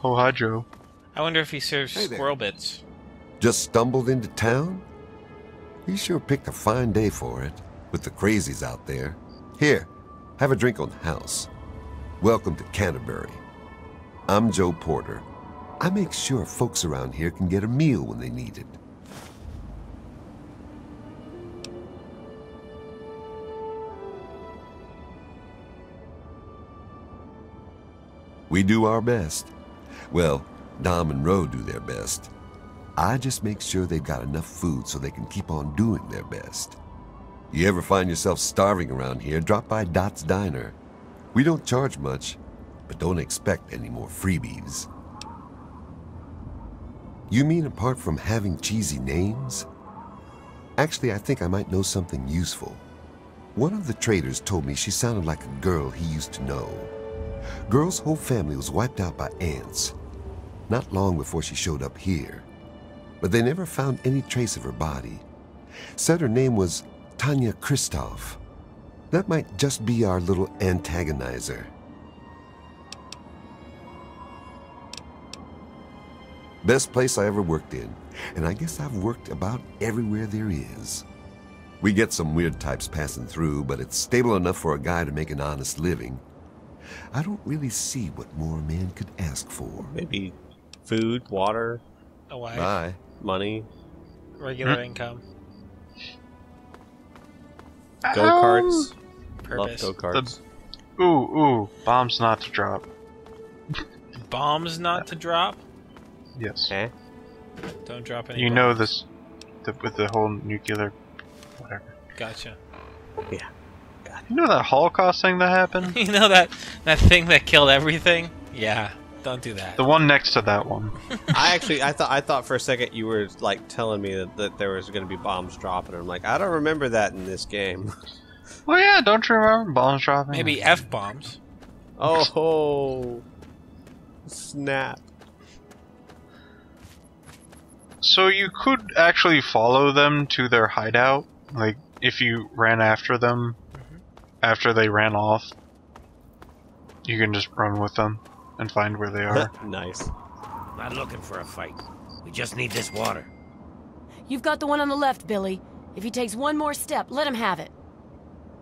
Oh, hi, Joe. I wonder if he serves Hey there. squirrel bits. Just stumbled into town? He sure picked a fine day for it, with the crazies out there. Here, have a drink on the house. Welcome to Canterbury. I'm Joe Porter. I make sure folks around here can get a meal when they need it. We do our best. Well, Dom and Ro do their best. I just make sure they've got enough food so they can keep on doing their best. You ever find yourself starving around here, drop by Dot's Diner. We don't charge much, but don't expect any more freebies. You mean apart from having cheesy names? Actually, I think I might know something useful. One of the traders told me she sounded like a girl he used to know. Girl's whole family was wiped out by ants, not long before she showed up here. But they never found any trace of her body. Said her name was Tanya Kristoff. That might just be our little antagonizer. Best place I ever worked in, and I guess I've worked about everywhere there is. We get some weird types passing through, but it's stable enough for a guy to make an honest living. I don't really see what more a man could ask for. Maybe food, water, A wife, Bye. money, regular income, go-karts. Love purpose. go-karts. Ooh, bombs not to drop. Bombs not to drop. Yes. Eh? Don't drop any. You bombs. know this, with the whole nuclear, whatever. Gotcha. Yeah. You know that Holocaust thing that happened? You know that thing that killed everything? Yeah. Don't do that. The one next to that one. I thought for a second you were like telling me that there was going to be bombs dropping. I'm like, I don't remember that in this game. Well, yeah, don't you remember bombs dropping? Maybe F bombs. Oh, snap! So you could actually follow them to their hideout, like if you ran after them after they ran off. You can just run with them and find where they are. Nice. Not looking for a fight. We just need this water. You've got the one on the left, Billy. If he takes one more step, let him have it.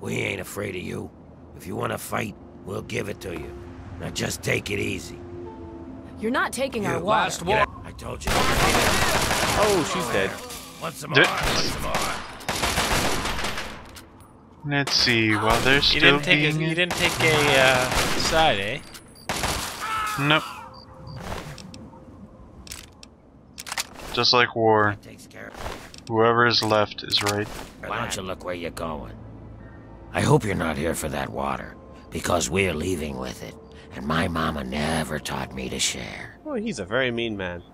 We ain't afraid of you. If you want to fight, we'll give it to you. Now just take it easy. You're not taking our Your water. last water. I told you. Oh, she's dead. Want some Did- more? Want some more? Let's see, while they're You still didn't take being... you didn't take a side, eh? Nope. Just like war, Takes care of whoever is left is right. Why don't you look where you're going? I hope you're not here for that water, because we're leaving with it, and my mama never taught me to share. Oh, he's a very mean man.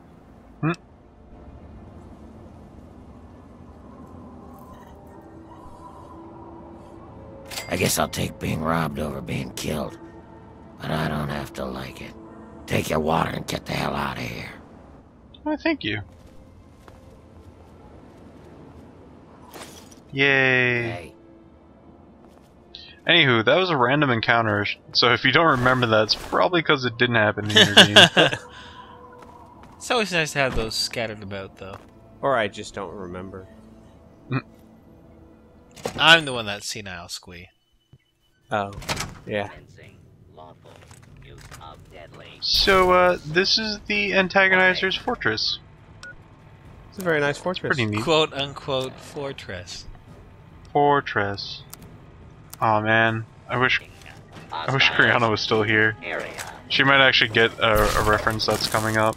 I guess I'll take being robbed over being killed, but I don't have to like it. Take your water and get the hell out of here. Oh, thank you. Yay. Hey, Anywho, that was a random encounter, so if you don't remember that, it's probably because it didn't happen in your game. It's always nice to have those scattered about, though. Or I just don't remember. I'm the one that's senile, Squee. Oh, yeah. So, this is the Antagonizer's fortress. It's a very nice fortress. Pretty neat. Quote unquote fortress. Fortress. Aw, man. I wish Kriana was still here. She might actually get a reference that's coming up.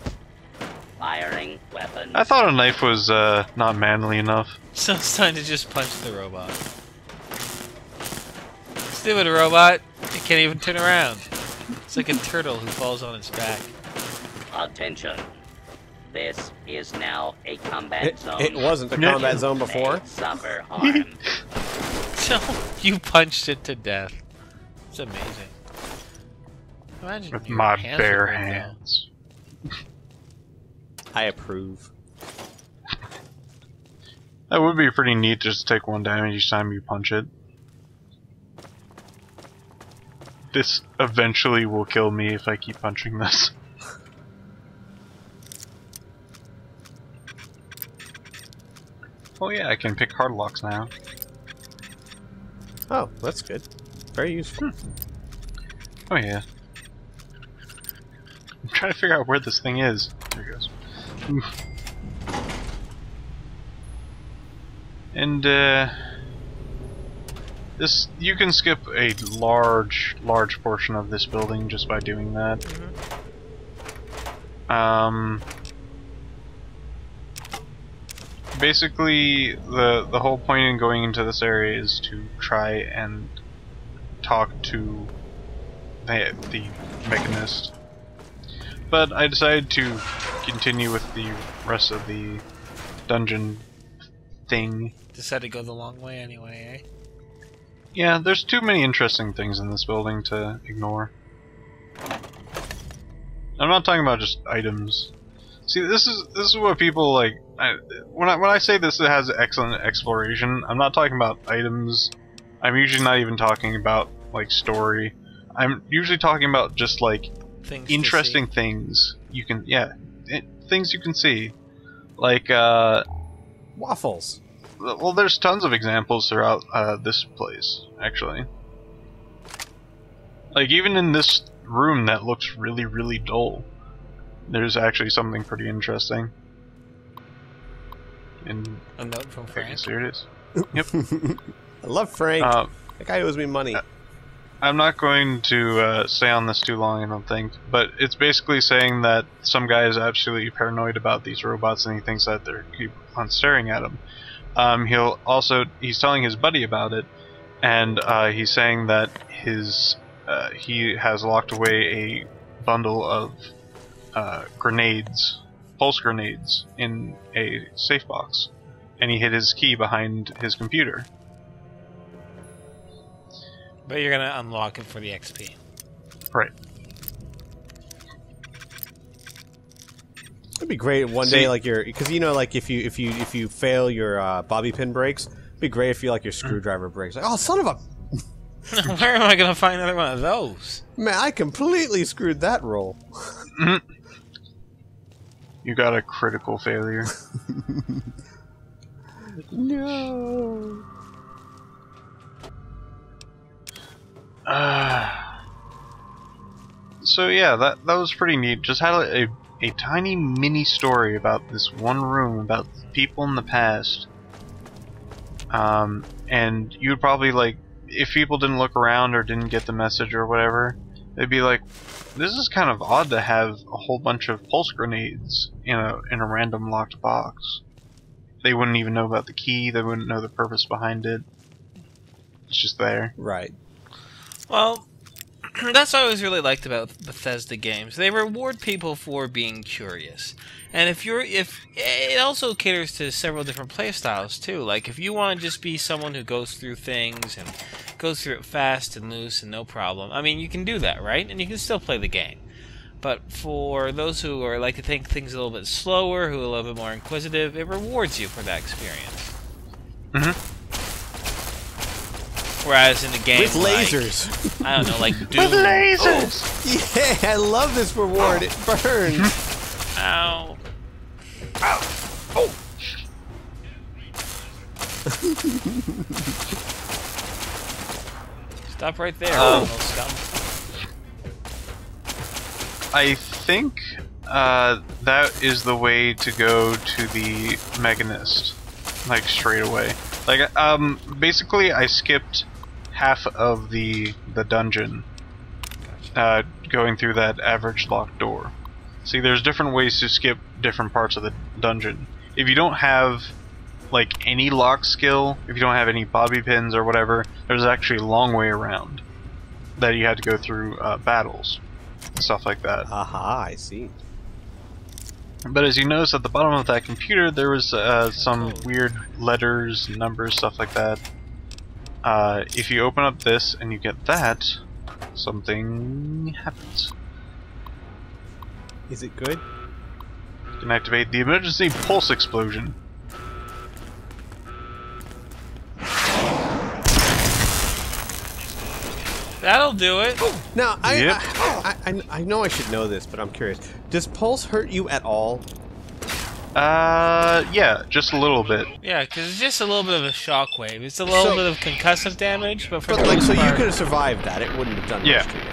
Firing weapons. I thought a knife was, not manly enough. So it's time to just punch the robot. Stupid robot! It can't even turn around. It's like a turtle who falls on its back. Attention. This is now a combat zone. It wasn't a combat zone before. May suffer harm. So you punched it to death. It's amazing. Imagine With your my hands bare would break down. hands. I approve. That would be pretty neat just to take one damage each time you punch it. This eventually will kill me if I keep punching this. Oh yeah, I can pick hard locks now. Oh, that's good. Very useful. Oh yeah. I'm trying to figure out where this thing is. There it goes. Oof. And this, you can skip a large portion of this building just by doing that. Basically, the whole point in going into this area is to try and talk to the mechanist. But I decided to continue with the rest of the dungeon thing. Decided to go the long way anyway, eh? Yeah, there's too many interesting things in this building to ignore. I'm not talking about just items. See, this is what people like. When I say this has excellent exploration, I'm not talking about items. I'm usually not even talking about like story. I'm usually talking about just like Things interesting things you can, things you can see, like Waffles. well, there's tons of examples throughout this place, actually. Like, even in this room that looks really, really dull, there's actually something pretty interesting. And A note from Frank. here it is. Yep. I love Frank. That guy owes me money. I'm not going to stay on this too long, I don't think, but it's basically saying that some guy is absolutely paranoid about these robots and he thinks that they're keep on staring at him. He's telling his buddy about it, and he's saying that he has locked away a bundle of grenades, pulse grenades, in a safe box, and he hid his key behind his computer. But you're gonna unlock it for the XP. Right. It'd be great one day, like because you know, like if you fail your bobby pin breaks, it'd be great if you like your screwdriver breaks. Like, oh, son of a Where am I gonna find another one of those? man, I completely screwed that roll. You got a critical failure. No. So yeah, that was pretty neat. Just had a tiny mini story about this one room, about people in the past. And you would probably, like, if people didn't look around or didn't get the message or whatever, they'd be like, this is kind of odd to have a whole bunch of pulse grenades in a random locked box. They wouldn't even know about the key, they wouldn't know the purpose behind it. It's just there. Right. Well, that's what I always really liked about Bethesda games. They reward people for being curious. And if it also caters to several different playstyles too. Like if you want to just be someone who goes through things and goes through it fast and loose and no problem, I mean, you can do that, right? And you can still play the game. But for those who are like to take things a little bit slower, who are a little bit more inquisitive, it rewards you for that experience. Mm-hmm. Whereas in a game With like, lasers. I don't know, like Doom. With lasers! Oh, yeah, I love this reward. It burns. Ow. Ow! Oh! Stop right there, little scum. I think that is the way to go to the Mechanist, like straight away. Like, basically I skipped half of the dungeon, going through that average locked door. See, there's different ways to skip different parts of the dungeon. If you don't have, like, any lock skill, if you don't have any bobby pins or whatever, there's actually a long way around that you had to go through battles, stuff like that. Aha, I see. But as you notice at the bottom of that computer, there was some weird letters, numbers, stuff like that. If you open up this and you get that, something happens. Is it good? You can activate the emergency pulse explosion. That'll do it. Now, Yep. I know I should know this, but I'm curious. Does pulse hurt you at all? Yeah, just a little bit. Yeah, because it's just a little bit of a shockwave. It's a little bit of concussive damage, but for But the like, most so you part- could have survived that. It wouldn't have done Yeah. much to you.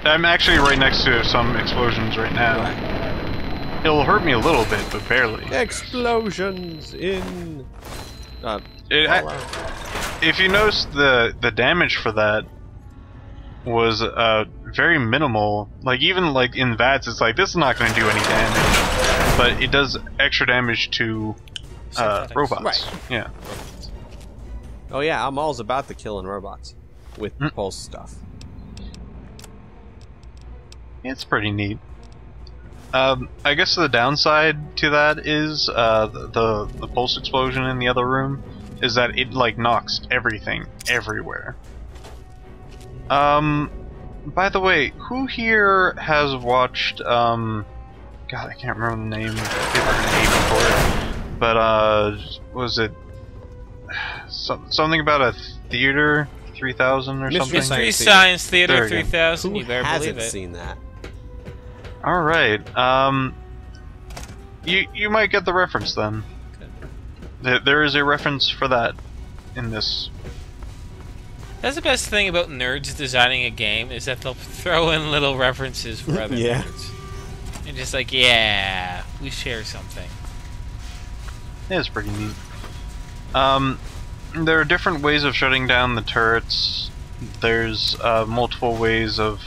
I'm actually right next to some explosions right now. Right. It'll hurt me a little bit, but barely. Explosions in. Fallout. If you notice, the damage for that was very minimal. Like even like in VATS, it's like this is not going to do any damage, but it does extra damage to Synthetics. robots. Right. Yeah. Oh yeah, I'm always about the killing robots with Hmm. pulse stuff. It's pretty neat. I guess the downside to that is the pulse explosion in the other room is that it like knocks everything everywhere. By the way, who here has watched God, I can't remember the name. People are gonna hate me for it. But was it something about a theater 3000 or Mystery something? Science Mystery Theater. Science Theater There we go. 3000, Who you better hasn't believe it. seen that? All right. You might get the reference then. There is a reference for that in this. That's the best thing about nerds designing a game, is that they'll throw in little references for other Yeah. nerds. And just like, yeah, we share something. It's pretty neat. There are different ways of shutting down the turrets. There's multiple ways of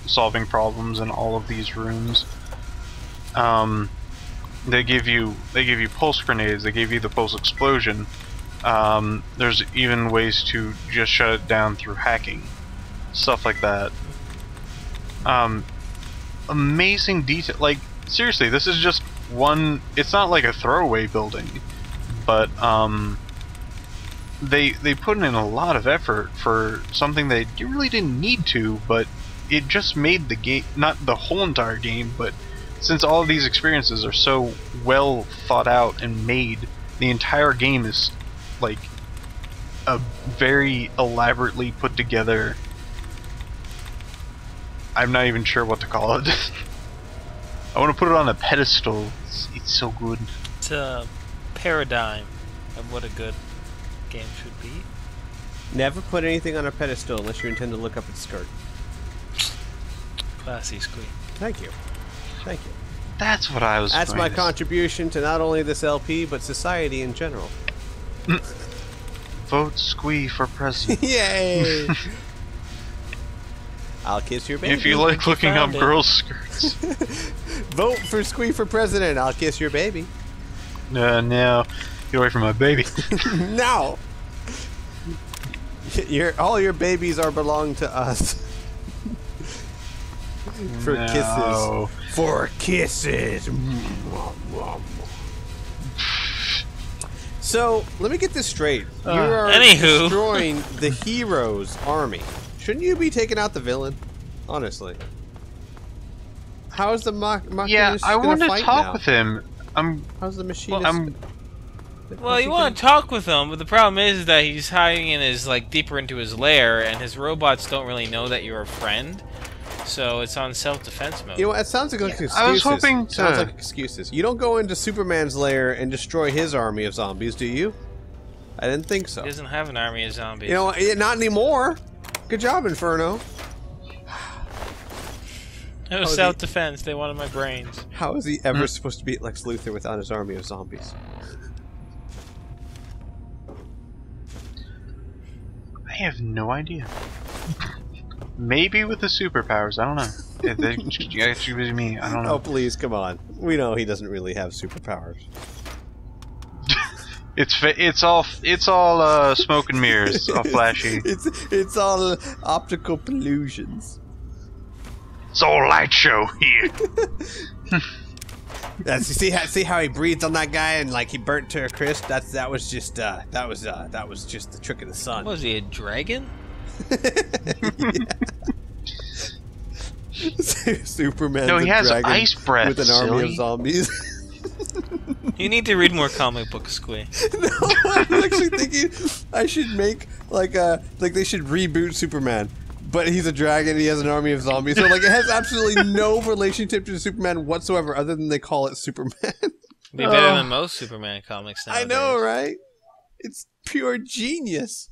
solving problems in all of these rooms. They give you pulse grenades. They give you the pulse explosion. There's even ways to just shut it down through hacking, stuff like that. Amazing detail. Like seriously, this is just one. It's not like a throwaway building, but they put in a lot of effort for something that you really didn't need to, but it just made the game, not the whole entire game, but since all of these experiences are so well thought out and made, the entire game is like a very elaborately put together. I'm not even sure what to call it. I want to put it on a pedestal. It's so good. It's a paradigm of what a good game should be. Never put anything on a pedestal unless you intend to look up its skirt. Classy squeak. Thank you. Thank you. That's what I was. That's going my to contribution to not only this LP, but society in general. Vote Squee for president. Yay! I'll kiss your baby. If you like looking up found it. girls' skirts. Vote for Squee for president. I'll kiss your baby. No, get away from my baby. No! All your babies are belong to us. For No. kisses. For kisses. So, let me get this straight. You are Anywho. destroying the hero's army. Shouldn't you be taking out the villain? Honestly. How is the Machinist Yeah, I want to fight talk now? with him. How's the machinist? Well, you want to talk with him, but the problem is that he's hiding in his, like, deeper into his lair, and his robots don't really know that you're a friend. So it's on self-defense mode. You know what? It sounds like excuses. I was hoping to- Sounds like excuses. You don't go into Superman's lair and destroy his army of zombies, do you? I didn't think so. He doesn't have an army of zombies. You know, not anymore. Good job, Inferno. It was self-defense. They wanted my brains. How is he ever supposed to beat Lex Luthor without his army of zombies? I have no idea. Maybe with the superpowers. I don't know. If they actually me. I don't Oh, know. please, come on. We know he doesn't really have superpowers. It's all smoke and mirrors. It's all flashy. It's all optical illusions. It's all light show here. Yeah, see how he breathed on that guy and like he burnt to a crisp. That was just the trick of the sun. Was he a dragon? Superman. No, he has ice breath, with an army silly. of zombies. You need to read more comic books, Squee. No, I'm actually thinking I should make like they should reboot Superman, but he's a dragon and he has an army of zombies. So like it has absolutely no relationship to Superman whatsoever, other than they call it Superman. Be better than most Superman comics nowadays. I know, right? It's pure genius.